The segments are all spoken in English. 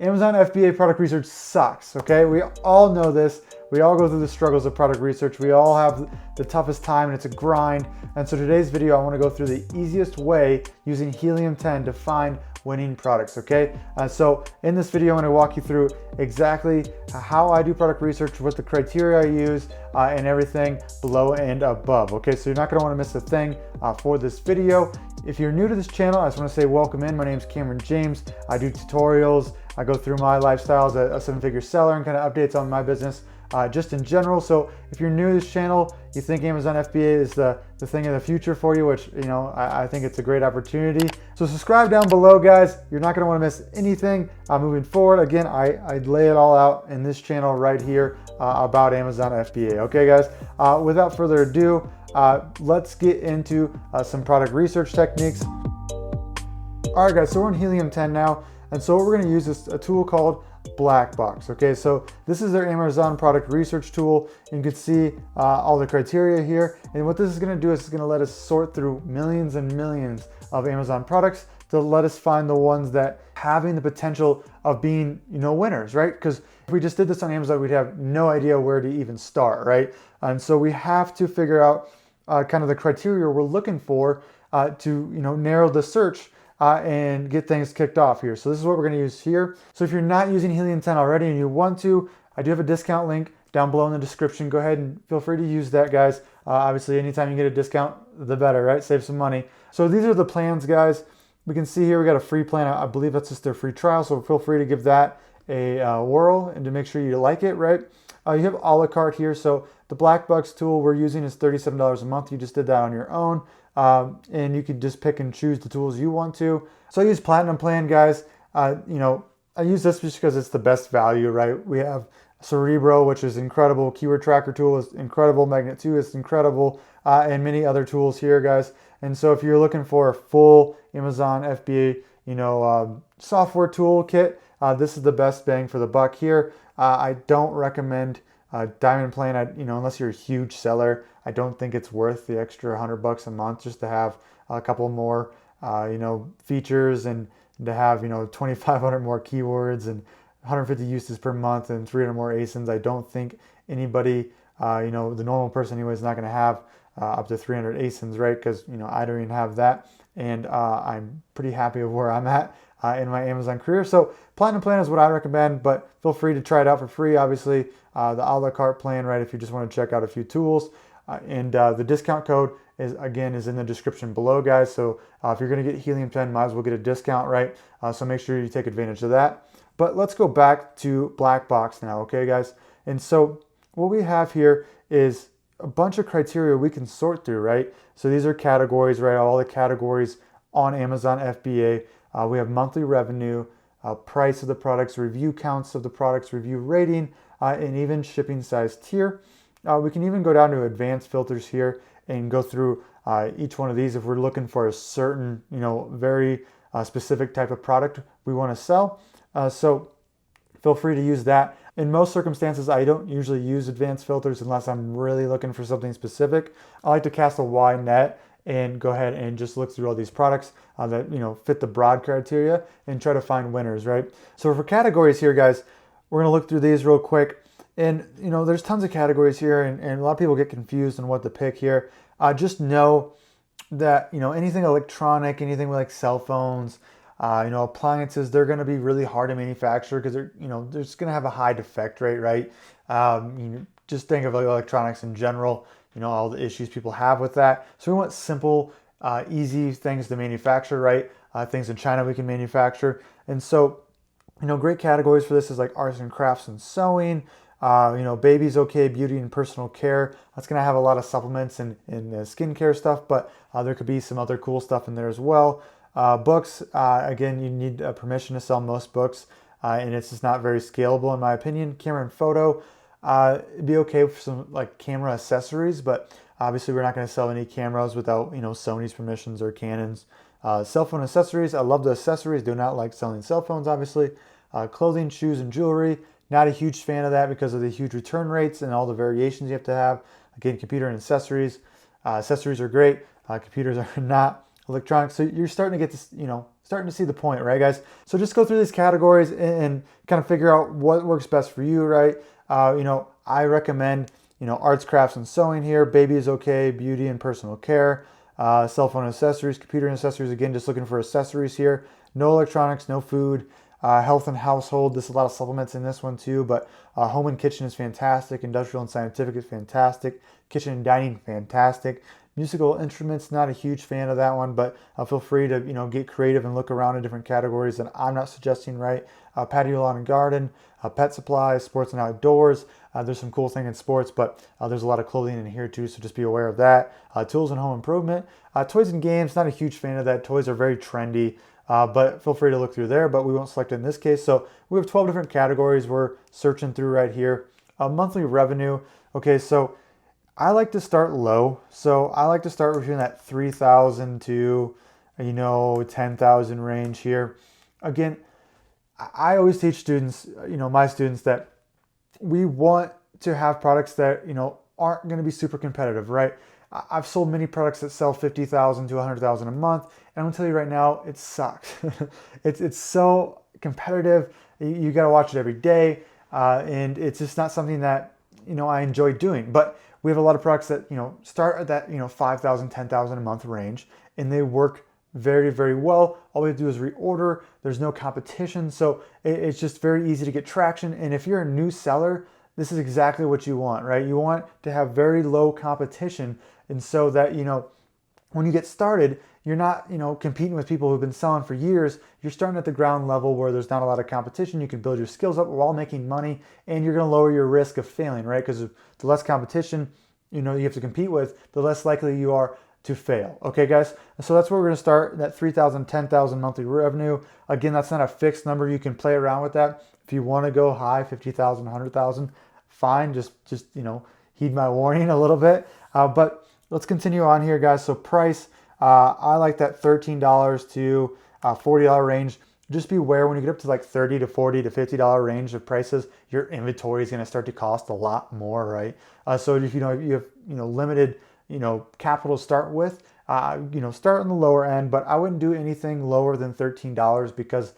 Amazon FBA product research sucks, okay? We all know this. We all go through the struggles of product research. We all have the toughest time and it's a grind. And so today's video, I wanna go through the easiest way using Helium 10 to find winning products, okay? So in this video, I'm gonna walk you through exactly how I do product research, what the criteria I use, and everything below and above, okay? So you're not gonna wanna miss a thing for this video. If you're new to this channel, I just wanna say welcome in. My name's Cameron James. I do tutorials. I go through my lifestyle as a seven-figure seller and kind of updates on my business just in general. So if you're new to this channel, you think Amazon FBA is the thing of the future for you, which, you know, I think it's a great opportunity. So subscribe down below, guys. You're not gonna wanna miss anything moving forward. Again, I lay it all out in this channel right here about Amazon FBA. Okay, guys, without further ado, let's get into some product research techniques. All right, guys, so we're in Helium 10 now. And so what we're gonna use is a tool called Black Box. Okay, so this is their Amazon product research tool. You can see all the criteria here. And what this is gonna do is it's gonna let us sort through millions and millions of Amazon products to let us find the ones that having the potential of being, you know, winners, right? Because if we just did this on Amazon, we'd have no idea where to even start, right? And so we have to figure out kind of the criteria we're looking for to, you know, narrow the search and get things kicked off here. So this is what we're going to use here. So if you're not using Helium 10 already and you want to, I do have a discount link down below in the description. Go ahead and feel free to use that, guys. Obviously, anytime you get a discount, the better, right? Save some money. So these are the plans, guys. We can see here we got a free plan. I believe that's just their free trial. So feel free to give that a whirl and to make sure you like it, right? You have a la carte here. So the Black Box tool we're using is $37 a month. You just did that on your own. And you can just pick and choose the tools you want to. So I use Platinum Plan, guys. You know, I use this just because it's the best value, right? We have Cerebro, which is incredible. Keyword Tracker tool is incredible. Magnet 2 is incredible. And many other tools here, guys. And so if you're looking for a full Amazon FBA, you know, software toolkit, this is the best bang for the buck here. I don't recommend Diamond Plan, you know, unless you're a huge seller. I don't think it's worth the extra $100 a month just to have a couple more, you know, features and to have, you know, 2,500 more keywords and 150 uses per month and 300 more ASINs. I don't think anybody, you know, the normal person anyway is not going to have up to 300 ASINs, right? Because, you know, I don't even have that. And I'm pretty happy with where I'm at in my Amazon career. So Platinum Plan is what I recommend, but feel free to try it out for free. Obviously, the a la carte plan, right? If you just want to check out a few tools. And the discount code is in the description below, guys. So if you're going to get Helium 10, might as well get a discount, right? So make sure you take advantage of that. But let's go back to Black Box now, okay, guys? And so what we have here is a bunch of criteria we can sort through, right? So these are categories, right? All the categories on Amazon FBA. We have monthly revenue, price of the products, review counts of the products, review rating, and even shipping size tier. We can even go down to advanced filters here and go through each one of these if we're looking for a certain, you know, very specific type of product we want to sell. So feel free to use that. In most circumstances, I don't usually use advanced filters unless I'm really looking for something specific. I like to cast a wide net and go ahead and just look through all these products that, you know, fit the broad criteria and try to find winners, right? So for categories here, guys, we're going to look through these real quick. And, you know, there's tons of categories here, and a lot of people get confused on what to pick here. Just know that, you know, anything electronic, anything like cell phones, you know, appliances, they're going to be really hard to manufacture because they're, you know, they're just going to have a high defect rate, right? You know, just think of electronics in general, you know, all the issues people have with that. So we want simple, easy things to manufacture, right? Things in China we can manufacture. And so, you know, great categories for this is like arts and crafts and sewing. You know, baby's okay, beauty and personal care. That's going to have a lot of supplements and skincare stuff, but there could be some other cool stuff in there as well. Books, again, you need permission to sell most books, and it's just not very scalable in my opinion. Camera and photo, it'd be okay for some like camera accessories, but obviously we're not going to sell any cameras without, you know, Sony's permissions or Canon's. Cell phone accessories, I love the accessories, do not like selling cell phones, obviously. Clothing, shoes, and jewelry. Not a huge fan of that because of the huge return rates and all the variations you have to have. Again, computer and accessories. Accessories are great. Computers are not. Electronics. So you're starting to get this, you know, starting to see the point, right, guys? So just go through these categories and kind of figure out what works best for you, right? I recommend, arts, crafts, and sewing here. Baby is okay. Beauty and personal care. Cell phone accessories, computer accessories. Again, just looking for accessories here. No electronics, no food. Health and household. There's a lot of supplements in this one too, but home and kitchen is fantastic. Industrial and scientific is fantastic. Kitchen and dining, fantastic. Musical instruments, not a huge fan of that one, but feel free to get creative and look around in different categories that I'm not suggesting, right? Patio, lawn and garden, pet supplies, sports and outdoors. There's some cool thing in sports, but there's a lot of clothing in here too, so just be aware of that. Tools and home improvement. Toys and games, not a huge fan of that. Toys are very trendy, but feel free to look through there, but we won't select it in this case. So we have 12 different categories we're searching through right here. Monthly revenue. Okay, so I like to start low. So I like to start between that 3,000 to, 10,000 range here. Again, I always teach students, my students, that we want to have products that, aren't going to be super competitive, right? I've sold many products that sell 50,000 to 100,000 a month. And I'm gonna tell you right now, it sucks. It's so competitive. You got to watch it every day. And it's just not something that, I enjoy doing. But we have a lot of products that, start at that, 5,000, 10,000 a month range, and they work very, very well. All we have to do is reorder. There's no competition. So it's just very easy to get traction. And if you're a new seller, this is exactly what you want, right? You want to have very low competition. And so that, when you get started, you're not, competing with people who've been selling for years. You're starting at the ground level where there's not a lot of competition. You can build your skills up while making money, and you're going to lower your risk of failing, right? Because the less competition, you have to compete with, the less likely you are to fail. Okay, guys? So that's where we're going to start, that 3,000, 10,000 monthly revenue. Again, that's not a fixed number. You can play around with that. If you want to go high, 50,000, 100,000, fine. Just heed my warning a little bit. But let's continue on here, guys. So price, I like that $13 to $40 range. Just beware when you get up to like $30 to $40 to $50 range of prices, your inventory is going to start to cost a lot more, right? So if you have limited capital to start with, start on the lower end, but I wouldn't do anything lower than $13 because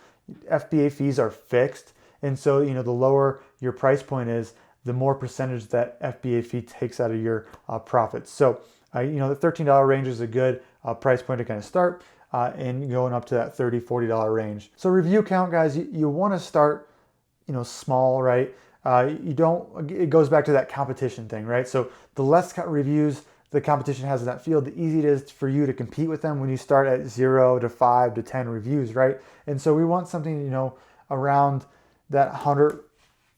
FBA fees are fixed, and so the lower your price point is, the more percentage that FBA fee takes out of your profits. So the $13 range is a good price point to kind of start, and going up to that $30, $40 range. So review count, guys, you want to start, small, right? It goes back to that competition thing, right? So the less reviews the competition has in that field, the easier it is for you to compete with them when you start at 0 to 5 to 10 reviews, right? And so we want something, around that 100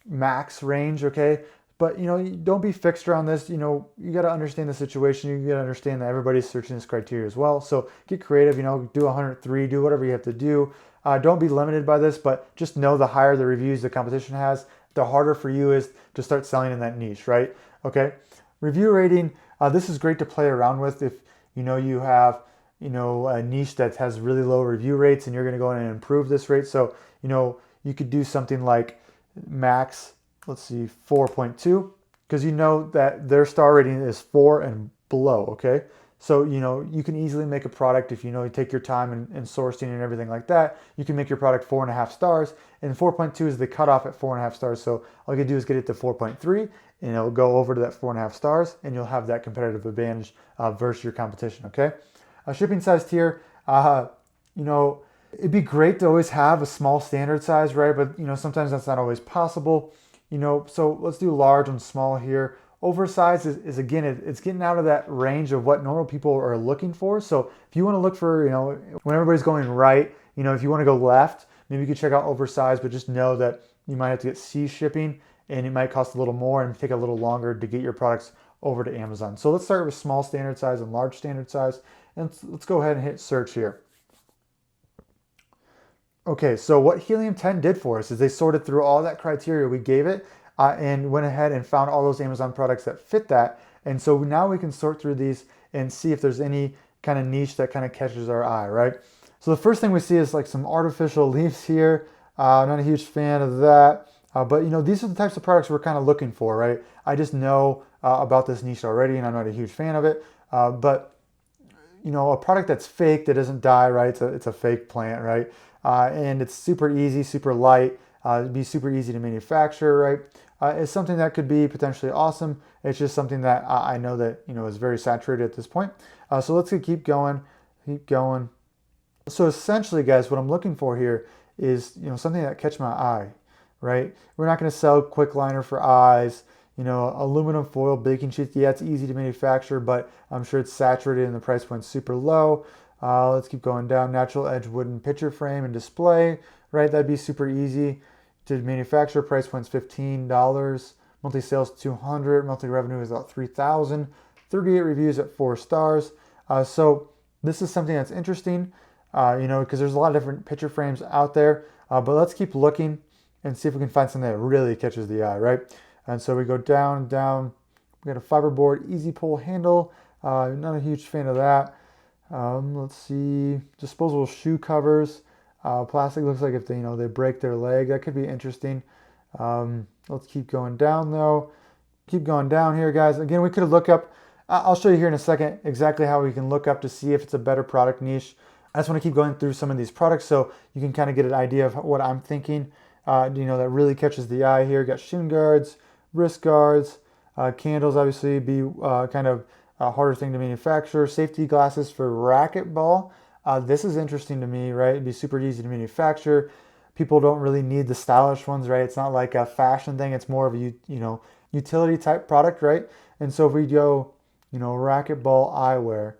max range, okay? But don't be fixed around this. You got to understand the situation. You got to understand that everybody's searching this criteria as well. So get creative. Do 103. Do whatever you have to do. Don't be limited by this, but just know the higher the reviews the competition has, the harder for you is to start selling in that niche, right? Okay. Review rating. This is great to play around with if you have a niche that has really low review rates, and you're going to go in and improve this rate. So you could do something like max, let's see, 4.2, because that their star rating is 4 and below, okay? So, you can easily make a product if you take your time and sourcing and everything like that. You can make your product 4.5 stars, and 4.2 is the cutoff at 4.5 stars. So all you can do is get it to 4.3, and it'll go over to that 4.5 stars, and you'll have that competitive advantage versus your competition, okay? Shipping size tier, it'd be great to always have a small standard size, right? But, sometimes that's not always possible. So let's do large and small here. Oversized is again, it's getting out of that range of what normal people are looking for. So if you want to look for, when everybody's going right, if you want to go left, maybe you could check out oversized, but just know that you might have to get sea shipping, and it might cost a little more and take a little longer to get your products over to Amazon. So let's start with small standard size and large standard size. And let's go ahead and hit search here. Okay, so what Helium 10 did for us is they sorted through all that criteria we gave it, and went ahead and found all those Amazon products that fit that. And so now we can sort through these and see if there's any kind of niche that kind of catches our eye, right? So the first thing we see is like some artificial leaves here. Not a huge fan of that. But these are the types of products we're kind of looking for, right? I just know about this niche already, and I'm not a huge fan of it. But a product that's fake, that doesn't die, right? It's a fake plant, right? And it's super easy, super light, it'd be super easy to manufacture, right? It's something that could be potentially awesome. It's just something that I know that, is very saturated at this point. So let's keep going, keep going. So essentially, guys, what I'm looking for here is, something that catch my eye, right? We're not going to sell quick liner for eyes, aluminum foil baking sheets. Yeah, it's easy to manufacture, but I'm sure it's saturated and the price point's super low. Let's keep going down. Natural edge wooden picture frame and display, right? That'd be super easy to manufacture. Price point's $15. Monthly sales 200. Monthly revenue is about 3,000. 38 reviews at 4 stars. So this is something that's interesting, because there's a lot of different picture frames out there. But let's keep looking and see if we can find something that really catches the eye, right? And so we go down. We got a fiberboard easy pull handle. Not a huge fan of that. Let's see, disposable shoe covers. Plastic looks like if they break their leg, that could be interesting. Let's keep going down though. Keep going down here, guys. Again, we could look up. I'll show you here in a second exactly how we can look up to see if it's a better product niche. I just want to keep going through some of these products so you can kind of get an idea of what I'm thinking. That really catches the eye here. Got shin guards, wrist guards, candles. Obviously, be kind of a harder thing to manufacture. Safety glasses for racquetball. This is interesting to me, right? It'd be super easy to manufacture. People don't really need the stylish ones, right? It's not like a fashion thing. It's more of a utility type product, right? And so if we go, racquetball eyewear,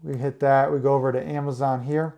we hit that. We go over to Amazon here,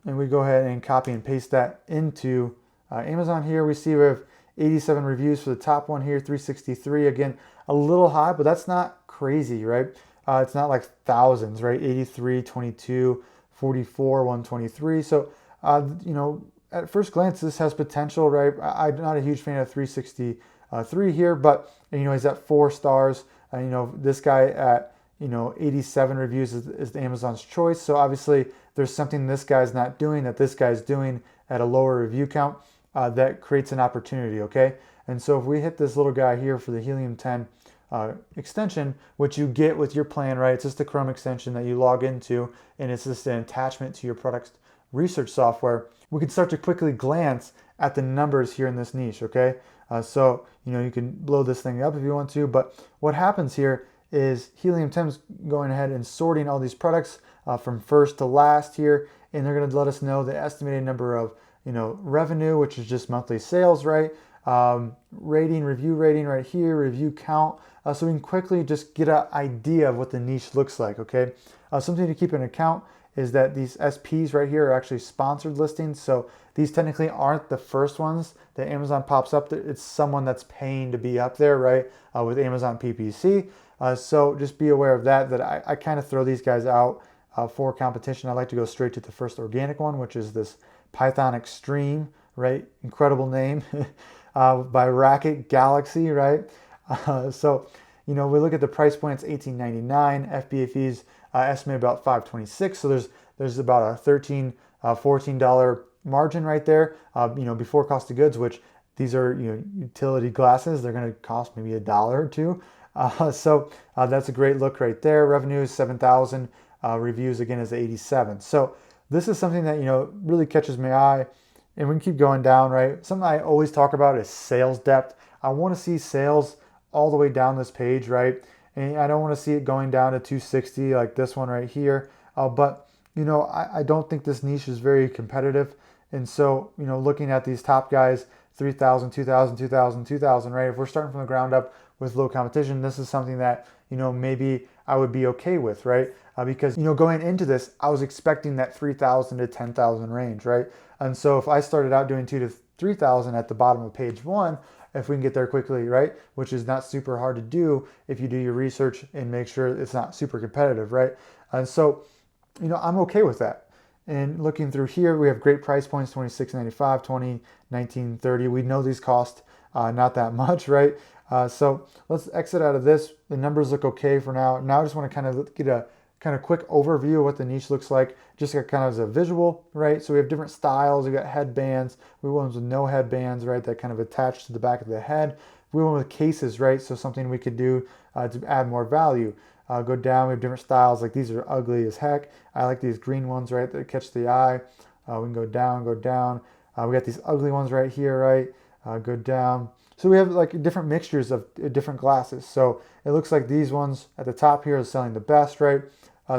and we go ahead and copy and paste that into Amazon here. We see we have 87 reviews for the top one here, 363. Again, a little high, but that's not crazy, right? It's not like thousands, right? 83, 22, 44, 123. So, at first glance, this has potential, right? I'm not a huge fan of 363 here, but, he's at 4 stars. This guy at, 87 reviews is the Amazon's choice. So obviously there's something this guy's not doing that this guy's doing at a lower review count that creates an opportunity, okay? And so if we hit this little guy here for the Helium 10 extension, which you get with your plan, right? It's just a Chrome extension that you log into, and it's just an attachment to your product research software. We can start to quickly glance at the numbers here in this niche, okay? So, you can blow this thing up if you want to, but what happens here is Helium 10's going ahead and sorting all these products from first to last here, and they're going to let us know the estimated number of, revenue, which is just monthly sales, right? Review rating right here, review count. So we can quickly just get an idea of what the niche looks like, okay? Something to keep in account is that these SPs right here are actually sponsored listings. So these technically aren't the first ones that Amazon pops up. It's someone that's paying to be up there, right? With Amazon PPC. So just be aware of that I kind of throw these guys out for competition. I like to go straight to the first organic one, which is this Python Extreme, right? Incredible name by Racket Galaxy, right? So, we look at the price point, it's $18.99. FBA fees estimate about $5.26. So there's about a $13, $14 margin right there, before cost of goods, which these are, utility glasses. They're going to cost maybe $1 or $2. So that's a great look right there. Revenue is 7,000. Reviews again is 87. So this is something that, really catches my eye, and we can keep going down, right? Something I always talk about is sales depth. I want to see sales all the way down this page, right? And I don't want to see it going down to 260 like this one right here. But, I don't think this niche is very competitive. And so, looking at these top guys, 3,000, 2,000, 2,000, 2,000, right? If we're starting from the ground up with low competition, this is something that, maybe I would be okay with, right? Because, going into this, I was expecting that 3,000 to 10,000 range, right? And so if I started out doing 2,000 to 3,000 at the bottom of page 1, if we can get there quickly, right? Which is not super hard to do if you do your research and make sure it's not super competitive, right? And so, I'm okay with that. And looking through here, we have great price points, $26.95, $20, $19, $30. We know these cost not that much, right? So let's exit out of this. The numbers look okay for now. Now I just want to kind of get a kind of quick overview of what the niche looks like, just kind of as a visual, right? So we have different styles. We got headbands. We have ones with no headbands, right? That kind of attach to the back of the head. we went with cases, right? So something we could do to add more value. Go down, we have different styles. Like these are ugly as heck. I like these green ones, right, that catch the eye. We can go down, go down. We got these ugly ones right here, right? Go down. So we have like different mixtures of different glasses. So it looks like these ones at the top here are selling the best, right?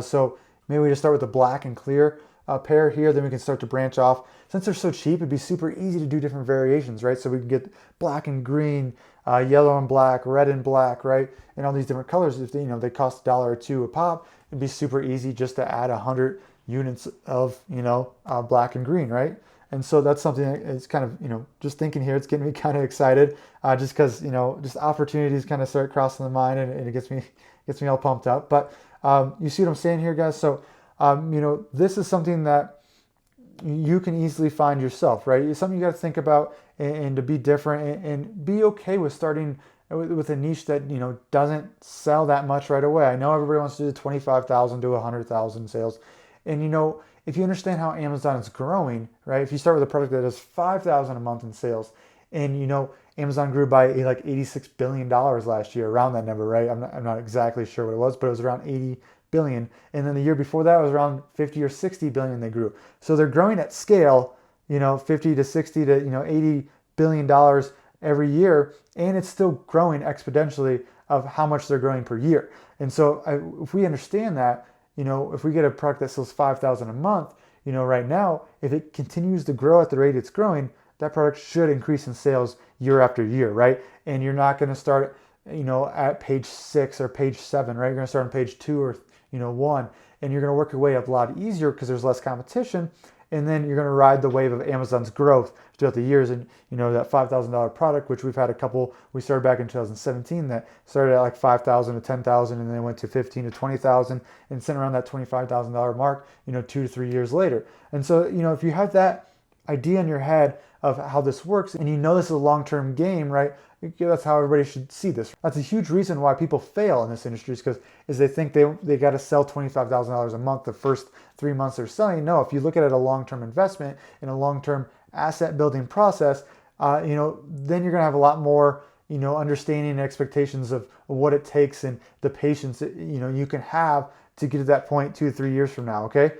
So maybe we just start with the black and clear pair here, then we can start to branch off. Since they're so cheap, it'd be super easy to do different variations, right? So we can get black and green, yellow and black, red and black, right? And all these different colors. If they, they cost $1 or $2 a pop, it'd be super easy just to add 100 units of, black and green, right? And so that's something that is kind of, just thinking here, it's getting me kind of excited, just because, just opportunities kind of start crossing the mind, and it gets me all pumped up. But you see what I'm saying here, guys? So, this is something that you can easily find yourself, right? It's something you got to think about, and to be different, and be okay with starting with a niche that, doesn't sell that much right away. I know everybody wants to do the 25,000 to 100,000 sales. And, if you understand how Amazon is growing, right? If you start with a product that does 5,000 a month in sales, and, Amazon grew by like $86 billion last year, around that number, right? I'm not exactly sure what it was, but it was around 80 billion. And then the year before that was around 50 or 60 billion they grew. So they're growing at scale, 50 to 60 to, 80 billion dollars every year. And it's still growing exponentially of how much they're growing per year. And so if we understand that, if we get a product that sells 5,000 a month, right now, if it continues to grow at the rate it's growing, that product should increase in sales year after year, right? And you're not going to start, at page 6 or page 7, right? You're going to start on page 2 or 1, and you're going to work your way up a lot easier because there's less competition. And then you're going to ride the wave of Amazon's growth throughout the years. And, that $5,000 product, which we've had a couple, we started back in 2017, that started at like 5,000 to 10,000, and then went to 15 to 20,000, and sent around that $25,000 mark, 2 to 3 years later. And so, if you have that idea in your head of how this works, and this is a long-term game, right? That's how everybody should see this. That's a huge reason why people fail in this industry, is they think they got to sell $25,000 a month the first 3 months they're selling. No, if you look at it a long-term investment in a long-term asset building process, then you're going to have a lot more, understanding and expectations of what it takes, and the patience that, you can have to get to that point 2 to 3 years from now. Okay.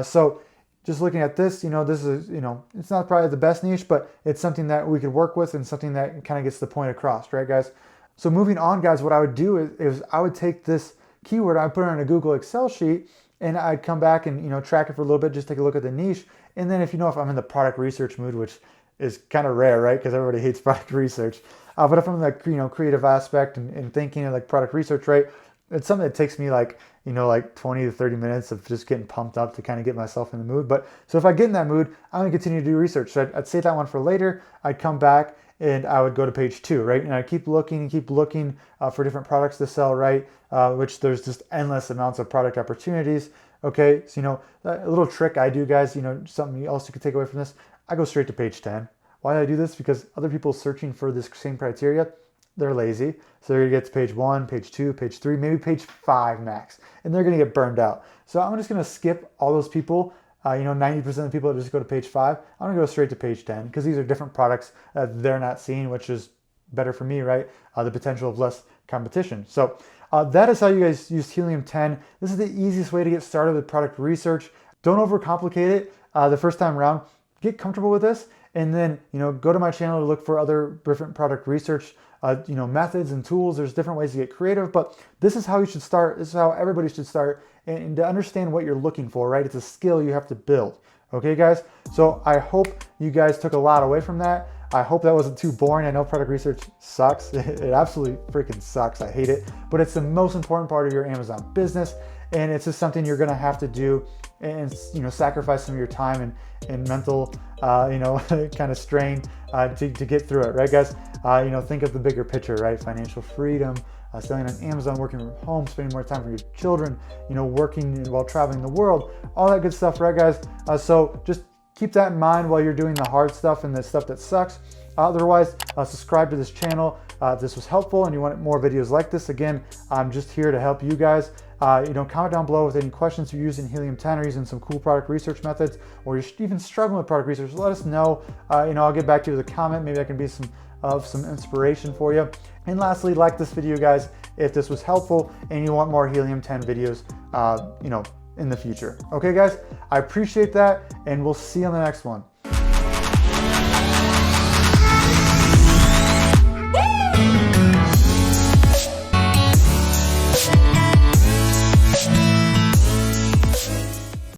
So just looking at this, this is, it's not probably the best niche, but it's something that we could work with, and something that kind of gets the point across, right, guys? So moving on, guys, what I would do is I would take this keyword, I'd put it on a Google Excel sheet, and I'd come back and, track it for a little bit, just take a look at the niche. And then if I'm in the product research mood, which is kind of rare, right? Because everybody hates product research. But if I'm in the, creative aspect and thinking of like product research, right? It's something that takes me like 20 to 30 minutes of just getting pumped up to kind of get myself in the mood. But so if I get in that mood, I'm going to continue to do research. So I'd save that one for later. I'd come back and I would go to page 2, right? And I'd keep looking for different products to sell, right? Which there's just endless amounts of product opportunities. Okay. So, a little trick I do, guys, something else you could take away from this. I go straight to page 10. Why do I do this? Because other people searching for this same criteria, they're lazy. So they're going to get to page 1, page 2, page 3, maybe page 5 max, and they're going to get burned out. So I'm just going to skip all those people. 90% of the people that just go to page 5, I'm going to go straight to page 10, because these are different products that they're not seeing, which is better for me, right? The potential of less competition. So that is how you guys use Helium 10. This is the easiest way to get started with product research. Don't overcomplicate it the first time around. Get comfortable with this, and then go to my channel to look for other different product research methods and tools. There's different ways to get creative, but this is how you should start. This is how everybody should start, and to understand what you're looking for, right? It's a skill you have to build. Okay, guys? So I hope you guys took a lot away from that. I hope that wasn't too boring. I know product research sucks. It absolutely freaking sucks. I hate it, but it's the most important part of your Amazon business, and it's just something you're gonna have to do, and sacrifice some of your time and mental kind of strain to get through it, right, guys? Think of the bigger picture, right? Financial freedom, selling on Amazon, working from home, spending more time with your children, working while traveling the world, all that good stuff, right, guys? So just keep that in mind while you're doing the hard stuff and the stuff that sucks. Otherwise, subscribe to this channel. If this was helpful and you want more videos like this, again, I'm just here to help you guys. Comment down below with any questions you're using Helium 10 or using some cool product research methods, or you're even struggling with product research. Let us know. I'll get back to you with a comment. Maybe I can be some of some inspiration for you. And lastly, like this video, guys, if this was helpful and you want more Helium 10 videos, in the future. Okay, guys, I appreciate that, and we'll see you on the next one.